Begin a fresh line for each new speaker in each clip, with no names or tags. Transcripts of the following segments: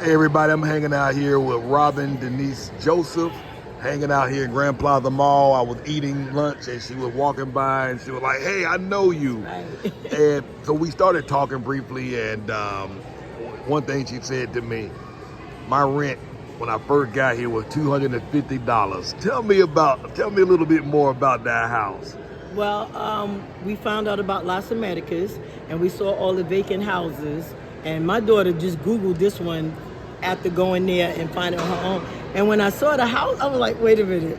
Hey everybody, I'm hanging out here with Robin Denise Joseph, hanging out here in Grand Plaza Mall. I was eating lunch and she was walking by and she was like, hey, I know you.
Right.
And so we started talking briefly, and one thing she said to me, my rent when I first got here was $250. Tell me a little bit more about that house.
Well, we found out about Las Americas, and we saw all the vacant houses. And my daughter just Googled this one after going there and finding it on her own. And when I saw the house, I was like, wait a minute.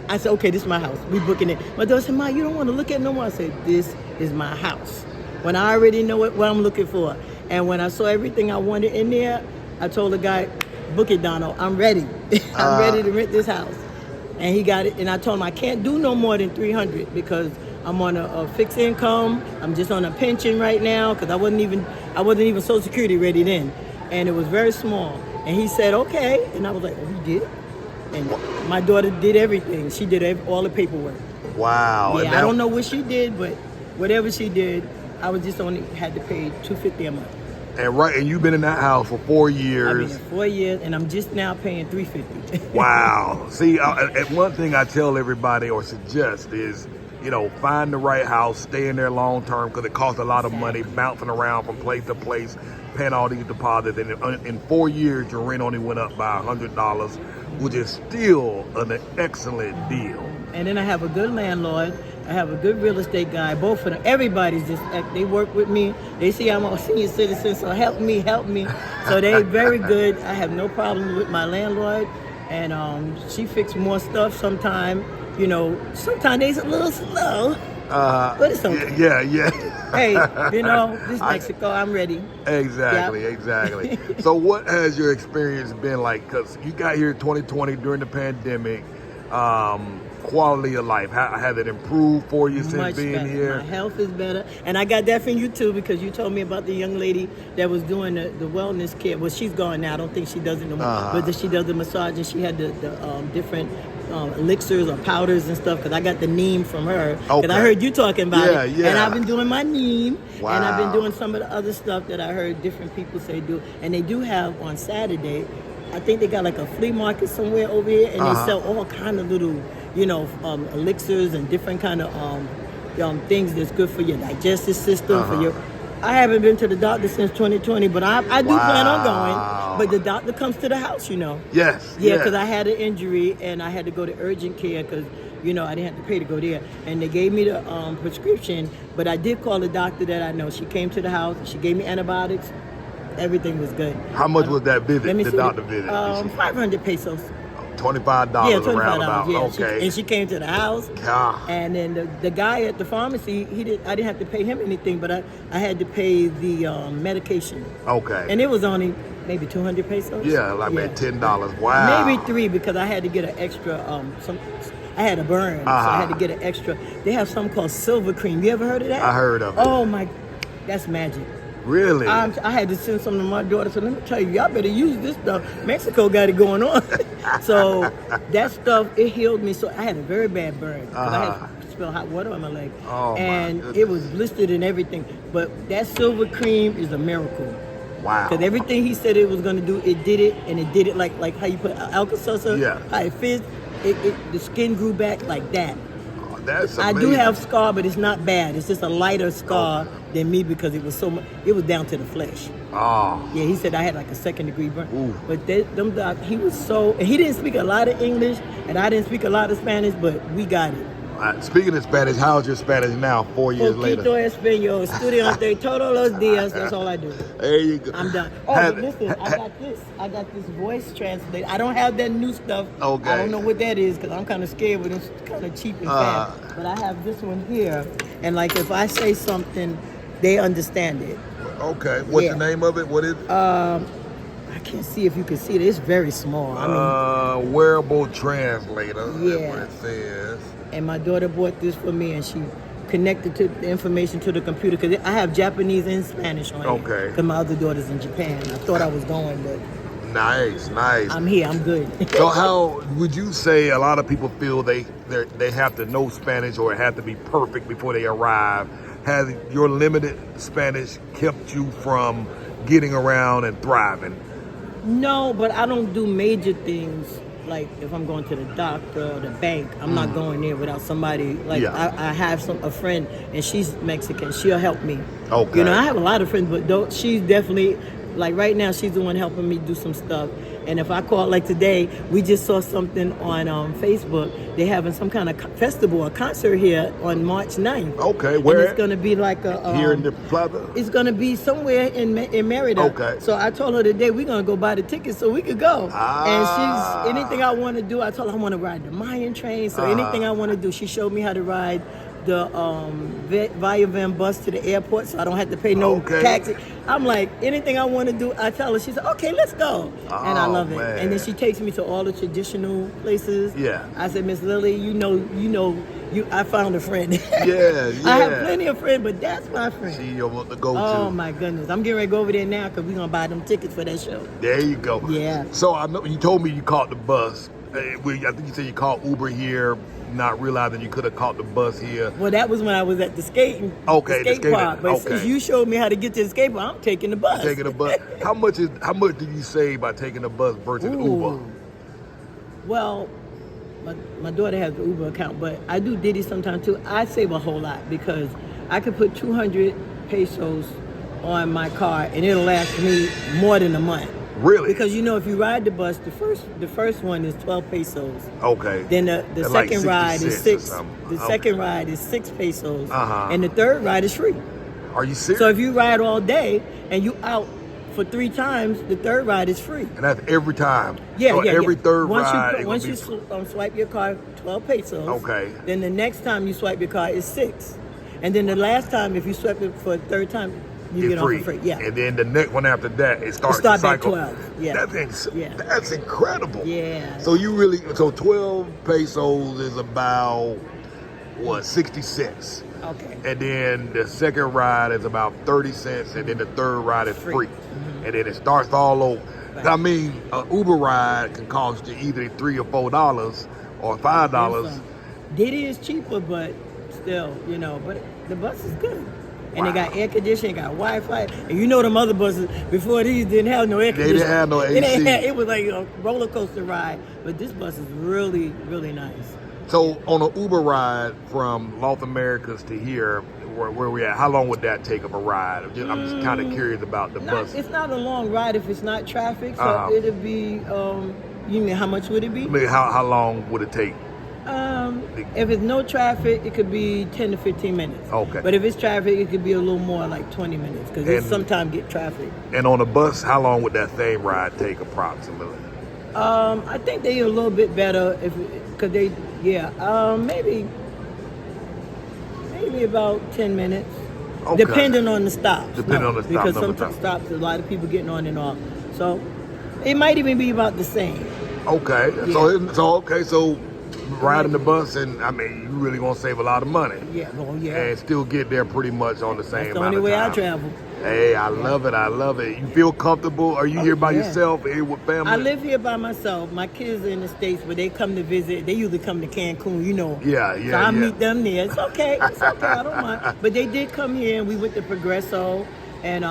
I said, okay, this is my house. We booking it. My daughter said, Ma, you don't want to look at it no more? I said, this is my house. When I already know what I'm looking for. And when I saw everything I wanted in there, I told the guy, book it, Donald. I'm ready. I'm ready to rent this house. And he got it. And I told him I can't do no more than $300 because I'm on a fixed income. I'm just on a pension right now because I wasn't even Social Security ready then. And it was very small. And he said, okay. And I was like, oh, he did? And my daughter did everything. She did all the paperwork.
Wow.
Yeah, I don't know what she did, but whatever she did, I was just only had to pay $250 a month.
And you've been in that house for 4 years.
I've been here 4 years, and I'm just now paying $350.
Wow. See, and one thing I tell everybody or suggest is, find the right house, stay in there long term because it costs a lot of money, bouncing around from place to place, paying all these deposits. And in 4 years, your rent only went up by $100, which is still an excellent deal.
And then I have a good landlord. I have a good real estate guy. Both of them, everybody's they work with me. They see I'm a senior citizen, so help me. So they're very good. I have no problem with my landlord. And she fixed more stuff sometimes. Sometimes they's a little slow, but it's okay.
Yeah.
Hey, this Mexico, I'm ready.
Exactly,
Yep.
exactly. So what has your experience been like? Because you got here in 2020 during the pandemic. Quality of life, has it improved for you since
Much
being
better.
here?
My health is better. And I got that from you too because you told me about the young lady that was doing the wellness care. Well, she's gone now. I don't think she does it no more. But she does the massage and she had the different elixirs or powders and stuff because I got the neem from her. Because I heard you talking about it.
Yeah.
And I've been doing my neem.
Wow.
And I've been doing some of the other stuff that I heard different people say do. And they do have on Saturday, I think they got like a flea market somewhere over here and they sell all kind of little elixirs and different kind of things that's good for your digestive system. I haven't been to the doctor since 2020, but I do plan on going. But the doctor comes to the house,
Yes.
Yeah, because I had an injury and I had to go to urgent care because I didn't have to pay to go there. And they gave me the prescription, but I did call the doctor that I know. She came to the house. She gave me antibiotics. Everything was good.
How much was that visit? The doctor visit?
500 pesos.
$25
Yeah, $25.
around about.
Yeah,
Okay.
and she came to the house.
God.
And then the guy at the pharmacy, I didn't have to pay him anything, but I had to pay the medication.
Okay.
And it was only maybe 200 pesos.
Yeah, like maybe $10. Wow.
Maybe $3 because I had to get an extra I had a burn, so I had to get an extra. They have something called silver cream. You ever heard of that?
I heard of it.
Oh my, that's magic.
Really?
I had to send something to my daughter. So let me tell you, y'all better use this stuff. Mexico got it going on. So that stuff, it healed me. So I had a very bad burn. I had to spill hot water on my leg.
Oh,
and it was blistered and everything. But that silver cream is a miracle.
Wow.
Because everything he said it was going to do, it did it. And it did it like how you put Alka-Seltzer.
Yeah.
How it fits. The skin grew back like that.
That's amazing.
I do have scar, but it's not bad. It's just a lighter scar than me because it was it was down to the flesh.
Oh.
Yeah, he said I had like a 2nd-degree burn.
Ooh.
But he was and he didn't speak a lot of English, and I didn't speak a lot of Spanish, but we got it.
Speaking of Spanish, how's your Spanish now, 4 years later?
Poquito español, estudiante todos los días. That's all I do.
There you go.
I'm done. Oh, but listen, I got this voice translator. I don't have that new stuff.
Okay.
I don't know what that is because I'm kind of scared, but it's kind of cheap and fast. But I have this one here, and like if I say something, they understand it.
Okay. What's the name of it? What is it?
I can't see if you can see it. It's very small.
Wearable translator.
Yeah.
That's what it says.
And my daughter bought this for me, and she connected to the information to the computer because I have Japanese and Spanish on it.
Okay.
Because my other daughter's in Japan. I thought I was going, but
Nice.
I'm here. I'm good.
So how would you say a lot of people feel they have to know Spanish or have to be perfect before they arrive? Has your limited Spanish kept you from getting around and thriving?
No, but I don't do major things. Like if I'm going to the doctor or the bank, I'm not going there without somebody. Like
Yeah.
I have a friend, and she's Mexican. She'll help me.
Okay.
You know, I have a lot of friends, but she's definitely, like right now, she's the one helping me do some stuff. And if I call, like today, we just saw something on Facebook. They're having some kind of festival, a concert here on March 9th.
Okay, where?
And it's going to be like a...
Here in the Plaza?
It's going to be somewhere in Merida.
Okay.
So I told her today we're going to go buy the tickets so we could go. And she's, anything I want to do, I told her I want to ride the Mayan train. So anything I want to do, she showed me how to ride the Via Van bus to the airport so I don't have to pay no taxi. I'm like, anything I want to do, I tell her. She said, okay, let's go. And I love it. And then she takes me to all the traditional places.
Yeah.
I said, Miss Lily, I found a friend.
Yeah.
I have plenty of friends, but that's my friend.
She you want to go to.
Oh my goodness. I'm getting ready to go over there now because we're going to buy them tickets for that show.
There you go.
Yeah.
So I know you told me you caught the bus. I think you said you caught Uber here, not realizing you could have caught the bus here.
Well, that was when I was at the skate park. But since you showed me how to get to the skate park, I'm taking the bus.
Taking the bus. How much did you save by taking the bus versus Uber?
Well, my daughter has the Uber account, but I do Diddy sometimes too. I save a whole lot because I could put 200 pesos on my car and it'll last me more than a month.
Really?
Because if you ride the bus, the first one is 12 pesos.
Okay.
Then the second ride is 6. The
Okay.
second ride is 6 pesos.
Uh-huh.
And the third ride is free.
Are you serious?
So if you ride all day and you out for 3 times, the third ride is free.
And that's every time.
Yeah,
so
yeah.
every third ride.
Once you swipe your card, 12 pesos.
Okay.
Then the next time you swipe your card is 6. And then the last time, if you swipe it for a third time, you get on for free. Yeah.
And then the next one after that, it starts
at
cycle.
12. Yeah.
That's incredible.
Yeah.
So 12 pesos is about 60 cents.
Okay.
And then the second ride is about 30 cents, and then the third ride is free.
Mm-hmm.
And then it starts all over.
Right.
I mean, an Uber ride can cost you either $3 or $4 or $5.
Diddy is cheaper, but still, but the bus is good. And they got air conditioning, got Wi-Fi. And them other buses, before these didn't have no air conditioning.
They didn't have no AC.
It was like a roller coaster ride. But this bus is really, really nice.
So on an Uber ride from Los Americas to here, where we at, how long would that take of a ride? I'm just kind of curious about the bus.
It's not a long ride if it's not traffic. So it'll be, you mean how much would it be?
I mean, how long would it take?
If it's no traffic, it could be 10 to 15 minutes.
Okay.
But if it's traffic, it could be a little more, like 20 minutes, because it sometimes get traffic.
And on a bus, how long would that same ride take approximately?
I think they're a little bit better maybe about 10 minutes.
Okay.
Depending on the stops. Because
some
stops, a lot of people getting on and off. So it might even be about the same.
Okay.
Yeah.
So riding the bus, and I mean, you really gonna save a lot of money.
Yeah, well, yeah.
And still get there pretty much on the same amount of time.
That's the only way I travel.
Hey, I love it. You feel comfortable? Are you here by yourself, here with family?
I live here by myself. My kids are in the States, but they come to visit. They usually come to Cancun,
Yeah.
So I meet them there. It's okay. I don't mind. But they did come here, and we went to Progresso, and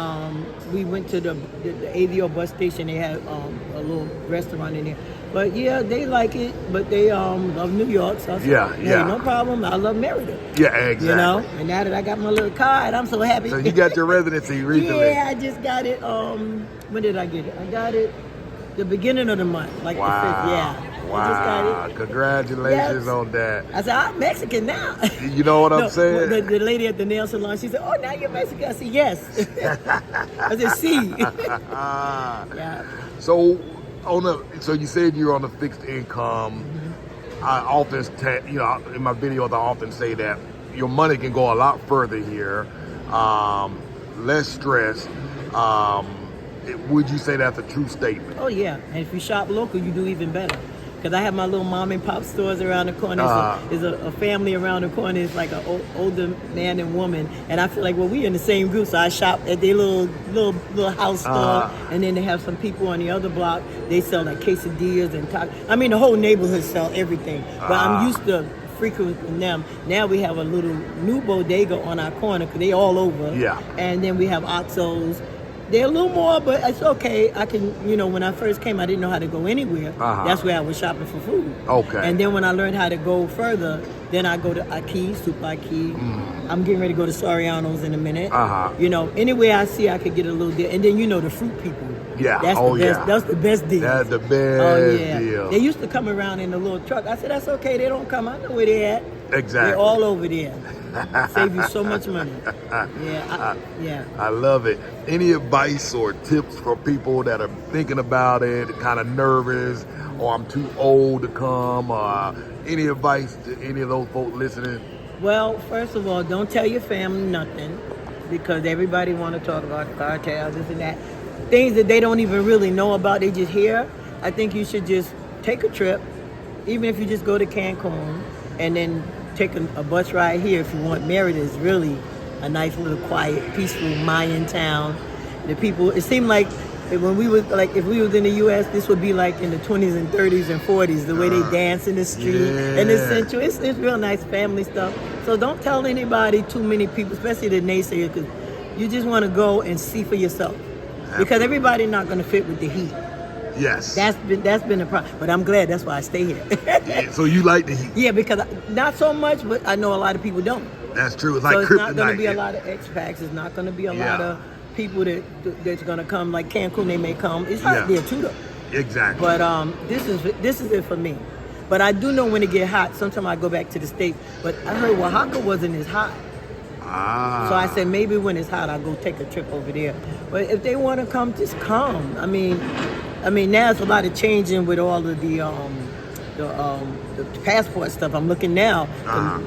we went to the AVO bus station. They had a little restaurant in there. But yeah, they like it, but they love New York. So I said, hey, no problem. I love Merida.
Yeah, exactly.
And now that I got my little card, I'm so happy.
So you got your residency recently?
Yeah, I just got it. When did I get it? I got it the beginning of the month, like the 5th. Yeah.
Wow.
I just got it.
Congratulations on that.
I said, I'm Mexican now.
You know what I'm saying?
The lady at the nail salon, she said, oh, now you're Mexican. I said, yes. I said, see. Yeah.
So you said you're on a fixed income. Mm-hmm. I often, in my videos, I often say that your money can go a lot further here. Less stress. Would you say that's a true statement?
Oh, yeah. And if you shop local, you do even better. Because I have my little mom and pop stores around the corner. There's a family around the corner. It's like an older man and woman. And I feel like, we in the same group. So I shop at their little house store. And then they have some people on the other block. They sell like quesadillas and tacos. I mean, the whole neighborhood sell everything. But I'm used to frequenting them. Now we have a little new bodega on our corner because they all over.
Yeah.
And then we have Oxos. They're a little more, but it's okay. I can, when I first came, I didn't know how to go anywhere. That's where I was shopping for food.
Okay.
And then when I learned how to go further, then I go to Aki, Super Aki. I'm getting ready to go to Soriano's in a minute. Anywhere I see I could get a little deal. And then, the fruit people.
Yeah.
That's the best.
Yeah.
That's the best deal.
That's the best deal.
They used to come around in a little truck. I said, that's okay. They don't come. I know where they're at.
Exactly.
They're all over there. Save you so much money.
I love it. Any advice or tips for people that are thinking about it, kind of nervous, or I'm too old to come? Any advice to any of those folks listening?
Well, first of all, don't tell your family nothing, because everybody want to talk about cartels, this and that. Things that they don't even really know about, they just hear. I think you should just take a trip, even if you just go to Cancun, and then take a bus ride here if you want. Merida is really a nice little quiet, peaceful Mayan town. The people, it seemed like when we was if we was in the U.S., this would be like in the 20s and 30s and 40s, the way they dance in the street and the central. It's real nice family stuff. So don't tell anybody, too many people, especially the naysayers, because you just want to go and see for yourself. Because everybody's not going to fit with the heat.
Yes.
That's been a problem. But I'm glad, that's why I stay here.
So you like the heat?
Yeah, because not so much, but I know a lot of people don't.
That's true. It's like kryptonite.
So it's not going to be a lot of expats. It's not going to be a lot of people that's going to come. Like Cancun, they may come. It's hot there too, though.
Exactly.
But this is it for me. But I do know when it get hot, sometimes I go back to the States. But I heard Oaxaca wasn't as hot. So I said maybe when it's hot, I'll go take a trip over there. But if they want to come, just come. I mean, now it's a lot of changing with all of the passport stuff. I'm looking now.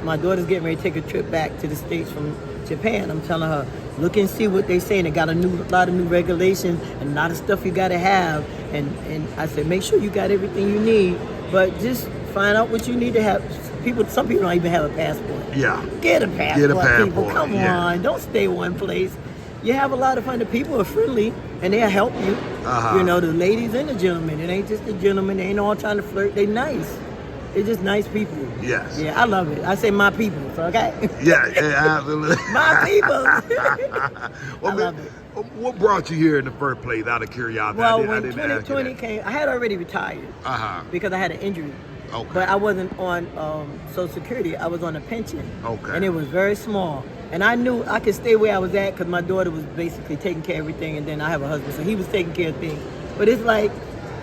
My daughter's getting ready to take a trip back to the States from Japan. I'm telling her, look and see what they saying. They got a lot of new regulations and a lot of stuff you got to have. And I said, make sure you got everything you need, but just find out what you need to have. Some people don't even have a passport.
Yeah.
Get a passport, people. Come
yeah.
on. Don't stay one place. You have a lot of fun. The people are friendly, and they'll help you. The ladies and the gentlemen. It ain't just the gentlemen. They ain't all trying to flirt. They nice. They're just nice people.
Yes.
Yeah, I love it. I say my people, okay?
Yeah, absolutely.
My people. I love it.
What brought you here in the first place, out of curiosity?
Well, when 2020 came, I had already retired because I had an injury.
Okay.
But I wasn't on Social Security. I was on a pension.
Okay.
And it was very small. And I knew I could stay where I was at because my daughter was basically taking care of everything, and then I have a husband, so he was taking care of things. But it's like,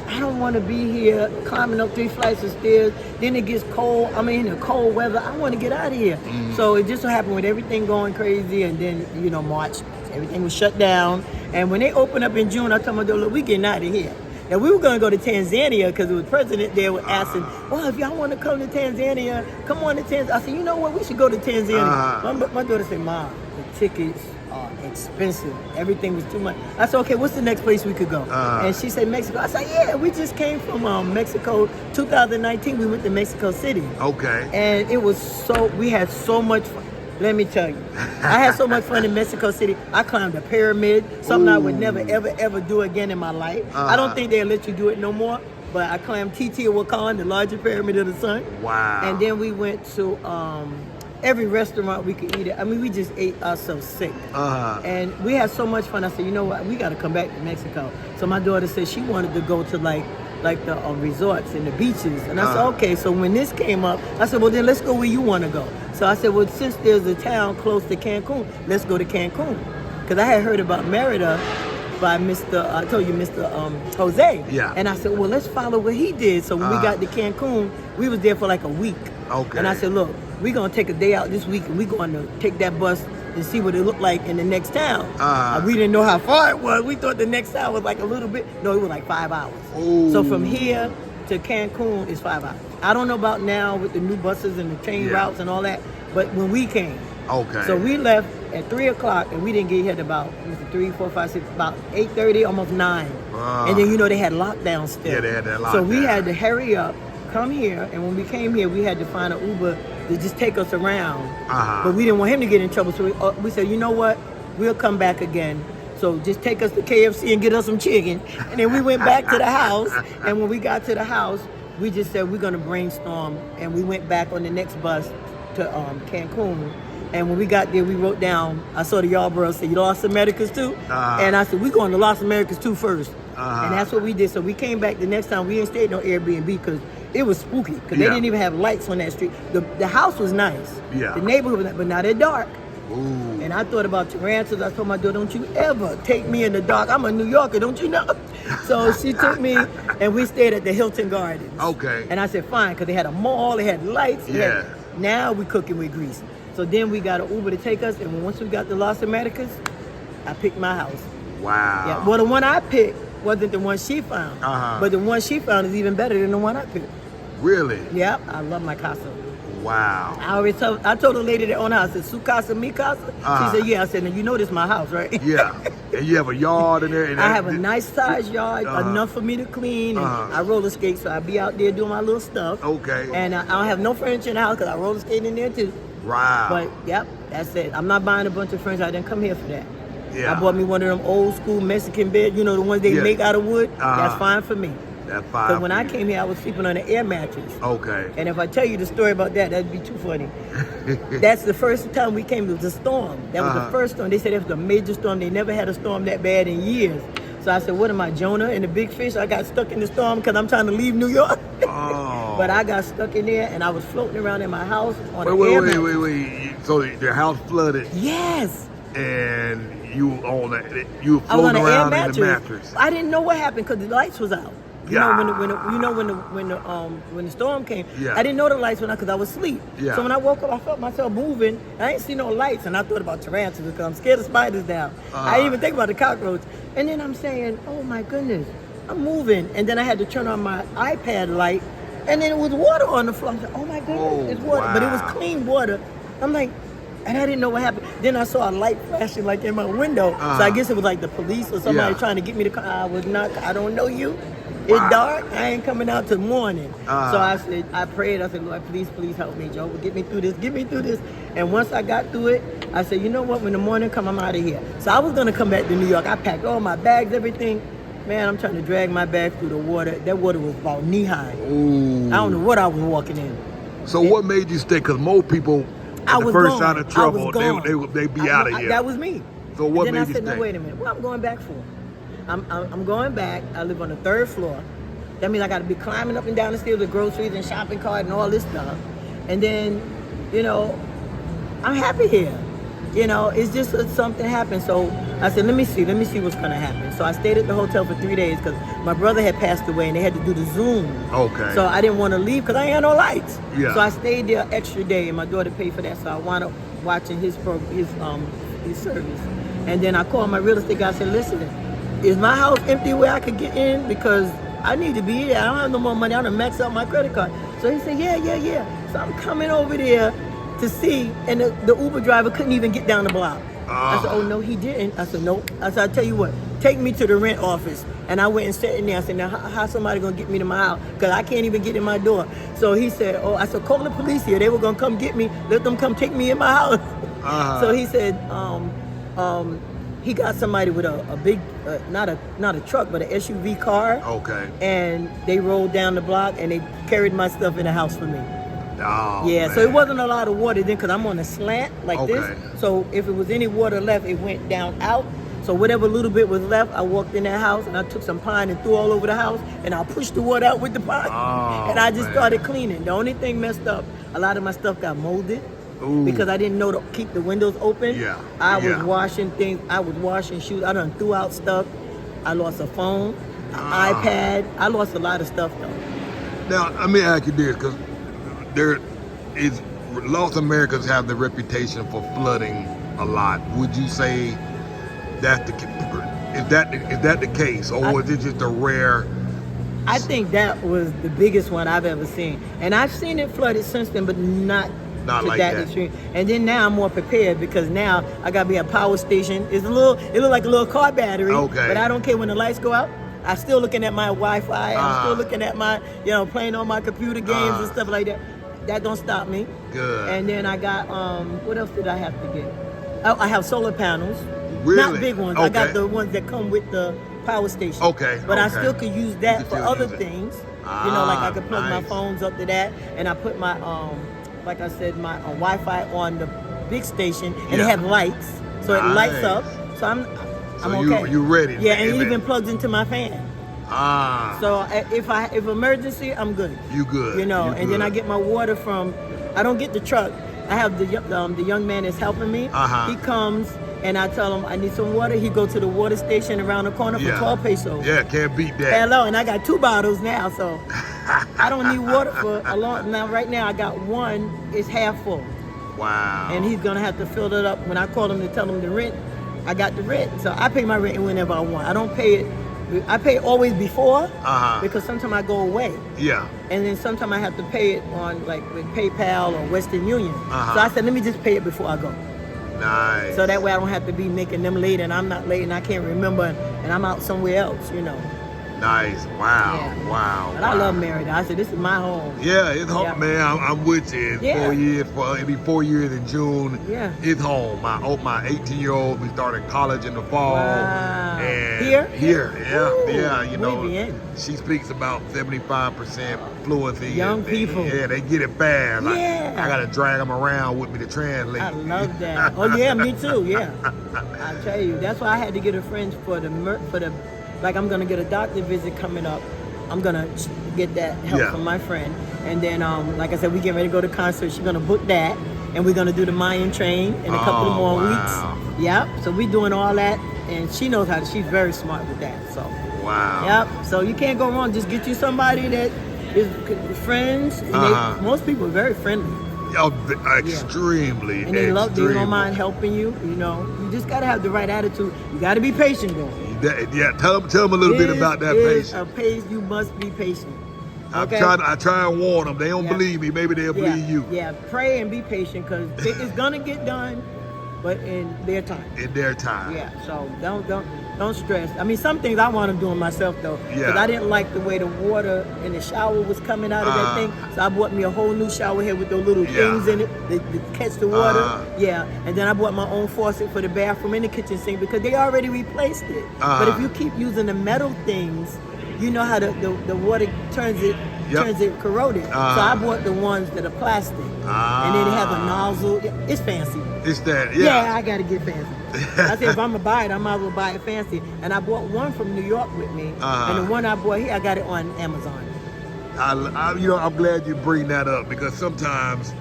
I don't want to be here climbing up 3 flights of stairs. Then it gets cold. I mean, in the cold weather, I want to get out of here. So it just so happened with everything going crazy, and then, March, everything was shut down. And when they opened up in June, I told my daughter, look, we getting out of here. Now, we were going to go to Tanzania because the president there was asking, well, if y'all want to come to Tanzania, come on to Tanzania. I said, you know what, we should go to Tanzania. My daughter said, Mom, the tickets are expensive. Everything was too much. I said, okay, what's the next place we could go? And she said, Mexico. I said, yeah, we just came from Mexico. 2019, we went to Mexico City.
Okay.
And it was we had so much fun. Let me tell you, I had so much fun in Mexico City. I climbed a pyramid, something I would never, ever do again in my life. I don't think they'll let you do it no more, but I climbed Teotihuacan, the largest pyramid of the sun.
Wow.
And then we went to every restaurant we could eat at. I mean, we just ate ourselves sick. And we had so much fun. I said, you know what, we got to come back to Mexico. So my daughter said she wanted to go to like the resorts and the beaches. And I said, okay. So when this came up, I said, well, then let's go where you want to go. So I said, well, since there's a town close to Cancun, let's go to Cancun. Because I had heard about Merida by Mr. Jose.
Yeah.
And I said, well, let's follow what he did. So when we got to Cancun, we was there for like a week.
Okay.
And I said, look, we're going to take a day out this week, and we're going to take that bus and see what it looked like in the next town. We didn't know how far it was. We thought the next town was like a little bit. No, it was like 5 hours.
Ooh.
So from here to Cancun is 5 hours. I don't know about now with the new buses and the train routes and all that, but when we came.
Okay.
So we left at 3 o'clock, and we didn't get here at about 3, 4, 5, 6, about 8:30, almost 9. And then, they had lockdown still.
Yeah, they had that lockdown.
So we had to hurry up, come here, and when we came here, we had to find an Uber to just take us around. But we didn't want him to get in trouble, so we said, you know what, we'll come back again. So just take us to KFC and get us some chicken. And then we went back to the house, and when we got to the house, we just said we're going to brainstorm, and we went back on the next bus to Cancun. And when we got there, we wrote down, I saw the Yardborough say, Los Americas too? And I said, we going to Los Americas too first. And that's what we did. So we came back the next time. We didn't stay no Airbnb because it was spooky. Because they didn't even have lights on that street. The house was nice.
Yeah.
The neighborhood was nice, but now they're dark.
Ooh.
And I thought about tarantulas. I told my daughter, don't you ever take me in the dark. I'm a New Yorker, don't you know? So she took me, and we stayed at the Hilton Gardens.
Okay.
And I said, fine, because they had a mall, they had lights. Now we cooking with grease. So then we got an Uber to take us, and once we got to Las Americas, I picked my house.
Wow.
Yeah. Well, the one I picked wasn't the one she found. But the one she found is even better than the one I picked.
Really?
Yeah, I love my casa.
Wow.
I told the lady that owned the house, I said, su casa, mi casa? She said, yeah. I said, now you know this is my house, right?
Yeah. And you have a yard in there? And
I have a nice sized yard, enough for me to clean. And I roller skate, so I be out there doing my little stuff.
Okay.
And I don't have no furniture in the house because I roller skate in there too.
Wow.
But, yep, that's it. I'm not buying a bunch of furniture. I didn't come here for that.
Yeah.
I bought me one of them old school Mexican beds, you know, the ones they make out of wood. That's fine for me.
That's fine.
Because when I came here, I was sleeping on an air mattress.
Okay.
And if I tell you the story about that, that'd be too funny. That's the first time we came. It was a storm. That was the first storm. They said it was a major storm. They never had a storm that bad in years. So I said, what am I, Jonah and the big fish? I got stuck in the storm because I'm trying to leave New York. But I got stuck in there, and I was floating around in my house on an air mattress.
Wait. So your house flooded?
Yes.
And you on that? You were
I was on
floating
an air
around
mattress.
in the mattress?
I didn't know what happened because the lights was out. You
Yeah.
know when the storm came,
Yeah.
I didn't know the lights went out because I was asleep.
Yeah.
So when I woke up, I felt myself moving. I ain't see no lights, and I thought about tarantulas because I'm scared of spiders now. I didn't even think about the cockroach. And then I'm saying, oh my goodness, I'm moving. And then I had to turn on my iPad light, and then it was water on the floor. I said, oh my goodness, it's water, but it was clean water. I'm like, and I didn't know what happened. Then I saw a light flashing like in my window. So I guess it was like the police or somebody trying to get me to come. I don't know you. It's dark. I ain't coming out till morning. So I said, I prayed. I said, Lord, please help me, Joe. Get me through this. Get me through this. And once I got through it, I said, you know what? When the morning come, I'm out of here. So I was gonna come back to New York. I packed all my bags, everything. Man, I'm trying to drag my bag through the water. That water was about knee high.
Ooh.
I don't know what I was walking in.
So what made you stay? Because most people, at the first sign of trouble, they be out of here.
That was me.
So what
then
made
I said,
you stay?
no, wait a minute. What I'm going back for? I'm going back. I live on the 3rd floor. That means I got to be climbing up and down the stairs with groceries and shopping cart and all this stuff. And then, you know, I'm happy here. You know, it's just that something happened. So I said, let me see what's going to happen. So I stayed at the hotel for 3 days because my brother had passed away and they had to do the Zoom.
Okay.
So I didn't want to leave because I ain't had no lights.
Yeah.
So I stayed there an extra day and my daughter paid for that. So I wound up watching his service. And then I called my real estate guy and said, listen, is my house empty where I could get in? Because I need to be here. I don't have no more money. I done maxed out my credit card. So he said, yeah. So I'm coming over there to see, and the Uber driver couldn't even get down the block. I said, oh, no, he didn't. I said, nope. I said, I tell you what, take me to the rent office. And I went and sat in there. I said, now, how somebody going to get me to my house? Because I can't even get in my door. So he said, I said, call the police here. They were going to come get me. Let them come take me in my house. So he said, he got somebody with a big, not a truck, but an SUV car.
Okay.
And they rolled down the block and they carried my stuff in the house for me.
Oh,
yeah,
man.
so it wasn't a lot of water then because I'm on a slant like this. So if it was any water left, it went down out. So whatever little bit was left, I walked in that house and I took some pine and threw all over the house and I pushed the water out with the pine. And I just started cleaning. The only thing messed up, a lot of my stuff got molded. Ooh. Because I didn't know to keep the windows open.
Yeah.
I was washing things. I was washing shoes. I done threw out stuff. I lost a phone, an iPad. I lost a lot of stuff though.
Now, let me ask you this, because Los Americas have the reputation for flooding a lot. Would you say is that the case, or is it just a rare?
I think that was the biggest one I've ever seen, and I've seen it flooded since then, but not to
like
that
that
extreme. And then now I'm more prepared because now I gotta be a power station. It look like a little car battery.
Okay.
But I don't care when the lights go out. I'm still looking at my Wi-Fi. I'm still looking at my, playing on my computer games and stuff like that. That don't stop me.
Good.
And then I got, what else did I have to get? Oh, I have solar panels.
Really?
Not big ones.
Okay.
I got the ones that come with the power station.
Okay.
But I still could use that for other things. Like I could plug my
nice.
phones up to that, and I put my, like I said, my Wi-Fi on the big station, and
Yeah.
it has lights, so it lights up.
Nice.
So I'm
So
okay.
you ready?
Yeah, and it
Amen.
even plugs into my fan.
Ah.
So if emergency, I'm good.
You good.
You know,
You
and then
good.
I get my water from. I don't get the truck. I have the young man that's helping me.
Uh-huh.
He comes and I tell him I need some water. He go to the water station around the corner for 12 pesos.
Yeah, can't beat that.
Hello, and I got 2 bottles now, so I don't need water for a long. Now, right now, I got one. It's half full,
Wow.
and he's gonna have to fill it up. When I call him to tell him the rent, I got the rent, so I pay my rent whenever I want. I don't pay it. I pay always before because sometimes I go away.
Yeah.
And then sometimes I have to pay it on like with PayPal or Western Union.
Uh-huh.
So I said, let me just pay it before I go.
Nice.
So that way I don't have to be making them late and I'm not late and I can't remember and I'm out somewhere else, you know.
Nice. Wow.
Yeah.
Wow.
But I love Merida. I said, this is my home.
Yeah, it's home,
Yeah.
man. I'm with you. It's
Yeah.
4 years. It'll be 4 years in June.
Yeah.
It's home. My 18-year-old, we started college in the fall.
Wow.
And
Here?
Yeah.
Ooh,
Yeah. You know,
muy bien.
she speaks about 75% fluency.
Young
and
people.
Yeah, they get it fast.
Yeah.
I gotta drag them around with me to translate.
I love that. Oh yeah, me too. Yeah, I tell you, that's why I had to get a friend for the like I'm gonna get a doctor visit coming up. I'm gonna get that help
Yeah.
from my friend, and then like I said, we getting ready to go to concert. She's gonna book that, and we're gonna do the Mayan train in a couple of more
wow.
weeks. Yep. So we doing all that, and she knows how to. She's very smart with that. So.
Wow.
Yep. So you can't go wrong. Just get you somebody that is friends. And most people are very friendly.
Oh, extremely.
And they
extremely.
don't mind helping you. You know, you just gotta have the right attitude. You gotta be patient though.
Yeah, tell them a little bit about that patience.
You must be patient.
I
Okay?
try and warn them. They don't believe me. Maybe they'll believe you.
Yeah, pray and be patient because it's gonna get done, but in their time.
In their time.
Yeah. So don't stress. I mean, some things I want to do myself though, because
Yeah.
I didn't like the way the water in the shower was coming out of that thing. So I bought me a whole new shower head with those little things in it that catch the water. Yeah. And then I bought my own faucet for the bathroom and the kitchen sink because they already replaced it. But if you keep using the metal things, you know how the water turns it corroded. So I bought the ones that are plastic. And then it has a nozzle. It's fancy.
It's that,
Yeah, I gotta get fancy. I said if I'm gonna buy it, I might as well buy it fancy. And I bought one from New York with me, and the one I bought here, I got it on Amazon.
I'm glad you bring that up because sometimes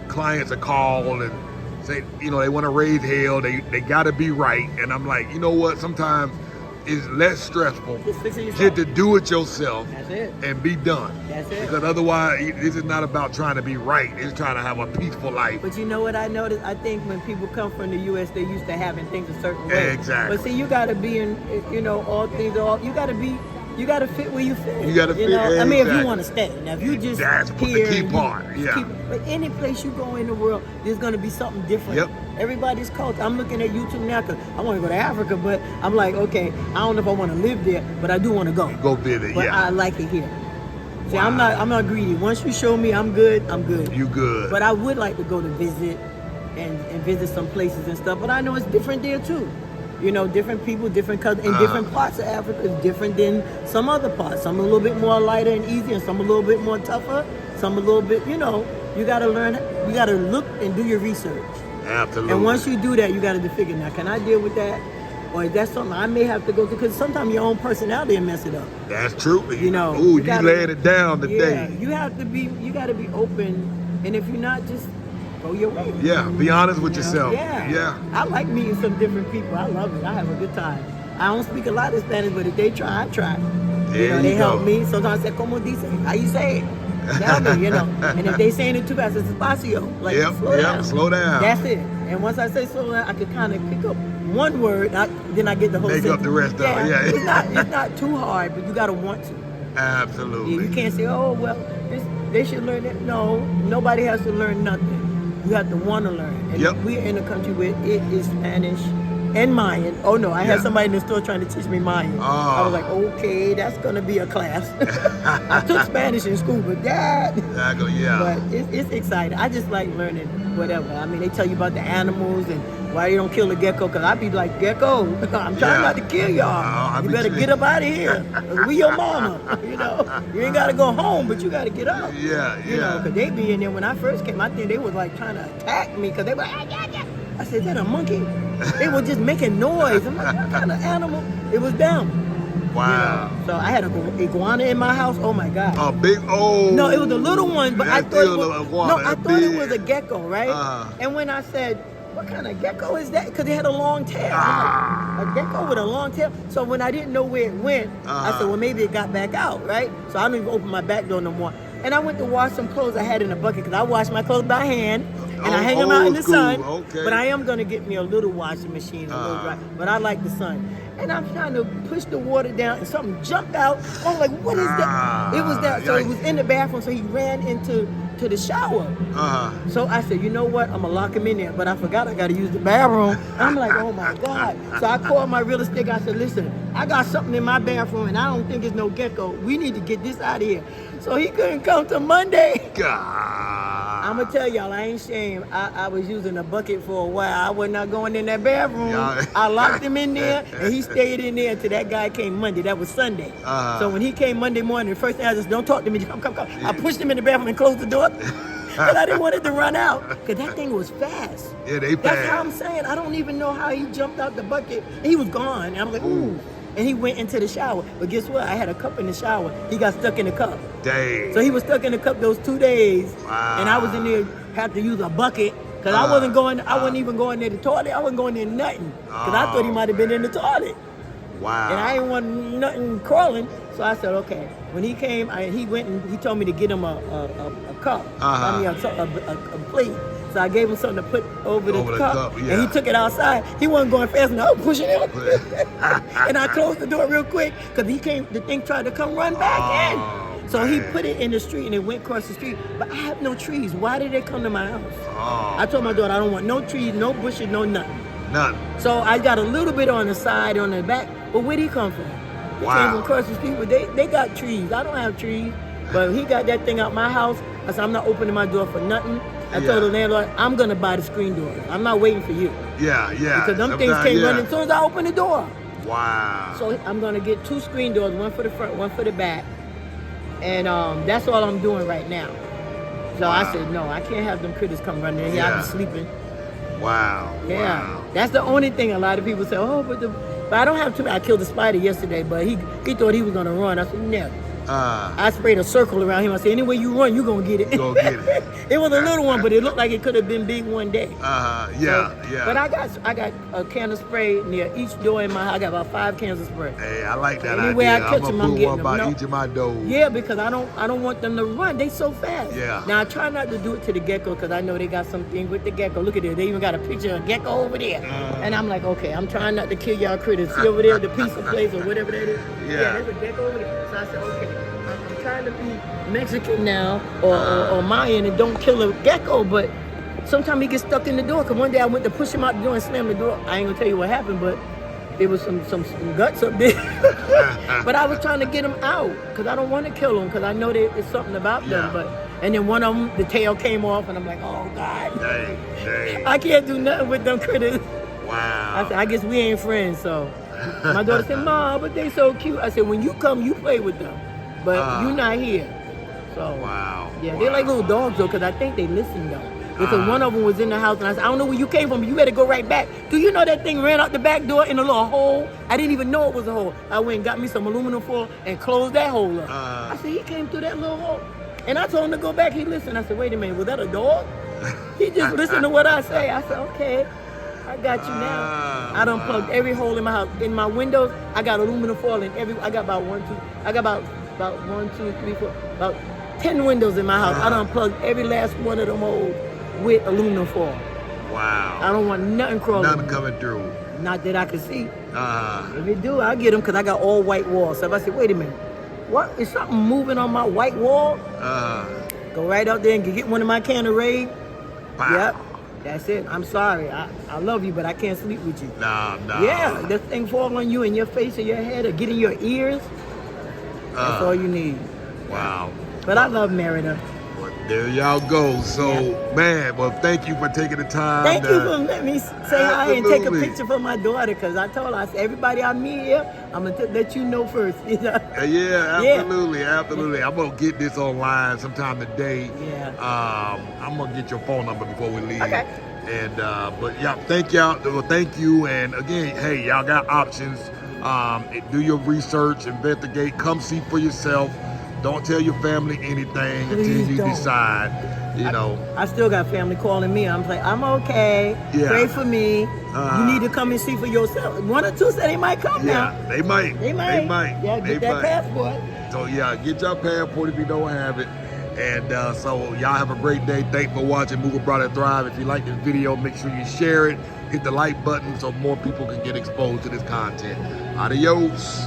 clients are called and say, they want to raise hell. They got to be right, and I'm like, you know what? Sometimes it's less stressful.
Just fix it yourself.
Get to do it yourself.
That's it.
And be done.
That's it.
Because otherwise, this is not about trying to be right. It's trying to have a peaceful life.
But you know what I noticed? I think when people come from the U.S., they're used to having things a certain way.
Exactly.
But see, you got to be in, all things. You got to fit where you fit.
You got to fit.
I mean, if you
exactly.
want to stay. Now, if you just
That's the
here
key
and
part.
but any place you go in the world, there's going to be something different.
Yep.
Everybody's culture. I'm looking at YouTube now because I want to go to Africa, but I'm like, okay, I don't know if I want to live there, but I do want to go.
Go visit,
But I like it here. See, I'm not greedy. Once you show me I'm good, I'm good.
You good.
But I would like to go to visit and visit some places and stuff. But I know it's different there too. Different people, different countries, in different parts of Africa is different than some other parts. Some a little bit more lighter and easier, and some a little bit more tougher. Some a little bit, you got to learn. You got to look and do your research.
Absolutely.
And once you do that, you got to figure, now, can I deal with that? Or is that something I may have to go through? Because sometimes your own personality will mess it up.
That's true.
Ooh,
you laid it down today.
Yeah, you got to be open. And if you're not, just go your way.
Yeah, be honest with yourself.
Yeah. I like meeting some different people. I love it. I have a good time. I don't speak a lot of Spanish, but if they try, I try. They help me. Sometimes I say, como dice? How you say it? Tell me, And if they saying it too fast, it's espacio. Like, slow down.
Slow down.
That's it. And once I say slow down, I can kind of pick up one word, then I get the whole
Make
sentence.
up the rest of it. Yeah.
It's not too hard, but you got to want to.
Absolutely.
Yeah, you can't say, oh, well, they should learn that. No, nobody has to learn nothing. You have to want to learn. And we're in a country where it is Spanish and Mayan. Oh no, I had
Yeah.
somebody in the store trying to teach me Mayan. I was like, okay, that's gonna be a class. I took Spanish in school, but that.
Yeah.
But it's exciting. I just like learning whatever. I mean, they tell you about the animals and why you don't kill a gecko. Cause I be like, gecko, I'm trying not to kill y'all. You better get up out of here. Cause we your mama. You know, you ain't gotta go home, but you gotta get up.
Yeah.
You know, cause they be in there. When I first came, I think they was like trying to attack me. Cause they were, I said, is that a monkey? They were just making noise. I'm like, what kind of animal? It was them.
Wow.
You know? So I had an iguana in my house. Oh my God.
A big
No, it was a little one, but I thought it was I thought it was a
big.
gecko, right? And when I said, what kind of gecko is that? Because it had a long tail. I'm like, a gecko with a long tail. So when I didn't know where it went, I said, well, maybe it got back out, right? So I don't even open my back door no more. And I went to wash some clothes I had in a bucket because I wash my clothes by hand and I hang them out in the sun.
Okay.
But I am going to get me a little washing machine, a little dry. But I like the sun. And I'm trying to push the water down and something jumped out. I was like, what is that? It was that. So it was in the bathroom. So he ran into the shower. So I said, you know what? I'm going to lock him in there. But I forgot I got to use the bathroom. I'm like, oh my God. So I called my real estate guy. I said, listen, I got something in my bathroom and I don't think it's no gecko. We need to get this out of here. So he couldn't come to Monday. I'm going to tell y'all, I ain't ashamed. I was using a bucket for a while. I was not going in that bathroom. I locked him in there, and he stayed in there until that guy came Monday. That was Sunday. So when he came Monday morning, the first thing I just, don't talk to me. Come. I pushed him in the bathroom and closed the door. But I didn't want it to run out, because that thing was fast.
Yeah, they fast.
That's how I'm saying. I don't even know how he jumped out the bucket. And he was gone. And I'm like, ooh. And he went into the shower. But guess what? I had a cup in the shower. He got stuck in the cup.
Dang.
So he was stuck in the cup those 2 days.
Wow.
And I was in there, had to use a bucket. Because I wasn't even going near the toilet. I wasn't going near nothing. Because I thought he might have been in the toilet.
Wow.
And I didn't want nothing crawling. So I said, okay. When he came, he went and he told me to get him a cup. I mean, a plate. So I gave him something to put over the cup. And he took it outside. He wasn't going fast enough. I was pushing him. And I closed the door real quick because the thing tried to come run back in. So he put it in the street and it went across the street. But I have no trees. Why did they come to my house? I told my daughter, I don't want no trees, no bushes, no nothing.
None.
So I got a little bit on the side, on the back. But where'd he come from? He came from across the street. But they got trees. I don't have trees. But he got that thing out my house. I said, I'm not opening my door for nothing. I told the landlord, I'm going to buy the screen doors. I'm not waiting for you.
Yeah.
Because them things came running as soon as I opened the door.
Wow.
So I'm going to get 2 screen doors, one for the front, one for the back. And that's all I'm doing right now. So I said, no, I can't have them critters come running in here. I'll be sleeping.
Wow.
Yeah.
Wow.
That's the only thing a lot of people say, but I don't have to. I killed a spider yesterday, but he thought he was going to run. I said, no. I sprayed a circle around him. I said, anyway you run, you're going to get it.
Go get it.
It was a little one, but it looked like it could have been big one day.
Yeah.
But I got a can of spray near each door in my house. I got about 5 cans of spray.
Hey, I like that
Anyway,
idea.
I catch them, I'm getting
one
them.
by
No.
each of my doors.
Yeah, because I don't want them to run. They so fast.
Yeah.
Now I try not to do it to the gecko because I know they got something with the gecko. Look at it. They even got a picture of a gecko over there. And I'm like, okay, I'm trying not to kill y'all critters. See over there, the pizza place or whatever that is.
Yeah.
There's a gecko over there. So I said, okay, I'm trying to be Mexican now or Mayan and don't kill a gecko, but sometimes he gets stuck in the door. Because one day I went to push him out the door and slam the door. I ain't gonna tell you what happened, but there was some guts up there. But I was trying to get him out because I don't want to kill him because I know there's something about them. And then one of them, the tail came off, and I'm like, oh God,
Dang.
I can't do nothing with them critters.
Wow.
I said, I guess we ain't friends. So my daughter said, Mom, but they so cute. I said, when you come, you play with them, but you not here. So yeah, they're like little dogs though, because I think they listen though. Because one of them was in the house, and I said, I don't know where you came from, but you better go right back. Do you know that thing ran out the back door in a little hole? I didn't even know it was a hole. I went and got me some aluminum foil and closed that hole up. I said, he came through that little hole. And I told him to go back. He listened. I said, wait a minute, was that a dog? He just listened to what I say. I said, okay, I got you now. I done plugged every hole in my house. In my windows, I got aluminum foil in every, I got about 10 windows in my house. I done plugged every last one of them holes with aluminum foil.
Wow.
I don't want nothing crawling.
Nothing coming through.
Not that I can see. If it do, I'll get them because I got all white walls. So if I say, wait a minute, what is something moving on my white wall? Go right out there and get one of my can of Raid.
Wow.
That's it. I'm sorry. I love you, but I can't sleep with you.
Nah.
Yeah, this thing fall on you in your face or your head or get in your ears. That's all you need.
Wow.
But I love Merida.
Well, there y'all go. So,
Yeah.
man, well, thank you for taking the time.
Thank you for letting me say hi and take a
Absolutely.
picture for my daughter, because I told her, I said, everybody I meet here, I'm going to let you know first. You know?
Yeah, absolutely. I'm gonna get this online sometime today.
Yeah.
I'm gonna get your phone number before we leave.
Okay.
And but yeah, thank y'all. Well, thank you. And again, hey, y'all got options. Do your research, investigate, come see for yourself. Don't tell your family anything until
Please
you
don't.
decide. You know.
I still got family calling me. I'm like, I'm okay.
Yeah.
Pray for me. You need to come and see for yourself. One or two said they might come now.
Yeah, they might.
They might. Yeah, get that passport.
So yeah, get your passport if you don't have it. And so y'all have a great day. Thanks for watching Move Abroad and Thrive. If you like this video, make sure you share it. Hit the like button so more people can get exposed to this content. Adios.